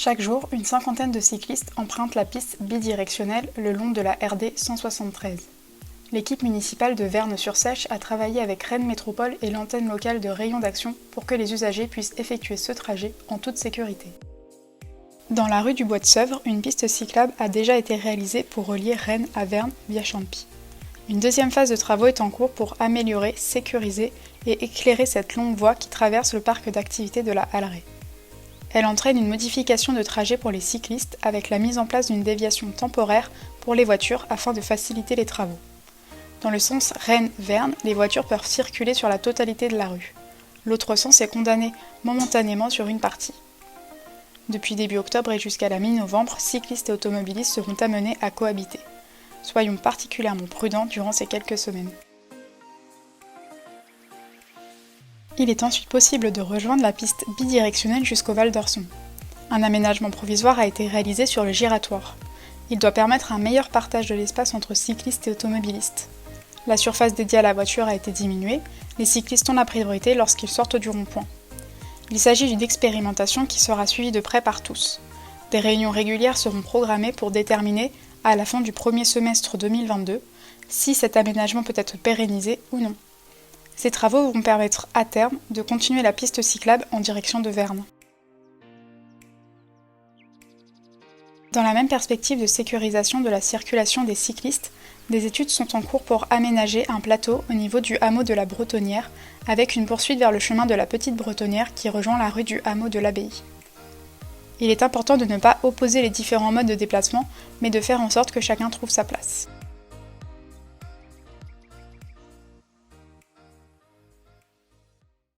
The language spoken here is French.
Chaque jour, une cinquantaine de cyclistes empruntent la piste bidirectionnelle le long de la RD 173. L'équipe municipale de Verne-sur-Sèche a travaillé avec Rennes Métropole et l'antenne locale de Rayon d'Action pour que les usagers puissent effectuer ce trajet en toute sécurité. Dans la rue du Bois de Sèvres, une piste cyclable a déjà été réalisée pour relier Rennes à Verne via Champy. Une deuxième phase de travaux est en cours pour améliorer, sécuriser et éclairer cette longue voie qui traverse le parc d'activités de la Halleray. Elle entraîne une modification de trajet pour les cyclistes avec la mise en place d'une déviation temporaire pour les voitures afin de faciliter les travaux. Dans le sens Rennes-Verne, les voitures peuvent circuler sur la totalité de la rue. L'autre sens est condamné momentanément sur une partie. Depuis début octobre et jusqu'à la mi-novembre, cyclistes et automobilistes seront amenés à cohabiter. Soyons particulièrement prudents durant ces quelques semaines. Il est ensuite possible de rejoindre la piste bidirectionnelle jusqu'au Val d'Orson. Un aménagement provisoire a été réalisé sur le giratoire. Il doit permettre un meilleur partage de l'espace entre cyclistes et automobilistes. La surface dédiée à la voiture a été diminuée, les cyclistes ont la priorité lorsqu'ils sortent du rond-point. Il s'agit d'une expérimentation qui sera suivie de près par tous. Des réunions régulières seront programmées pour déterminer, à la fin du premier semestre 2022, si cet aménagement peut être pérennisé ou non. Ces travaux vont permettre à terme de continuer la piste cyclable en direction de Verne. Dans la même perspective de sécurisation de la circulation des cyclistes, des études sont en cours pour aménager un plateau au niveau du hameau de la Bretonnière, avec une poursuite vers le chemin de la Petite Bretonnière qui rejoint la rue du hameau de l'Abbaye. Il est important de ne pas opposer les différents modes de déplacement, mais de faire en sorte que chacun trouve sa place.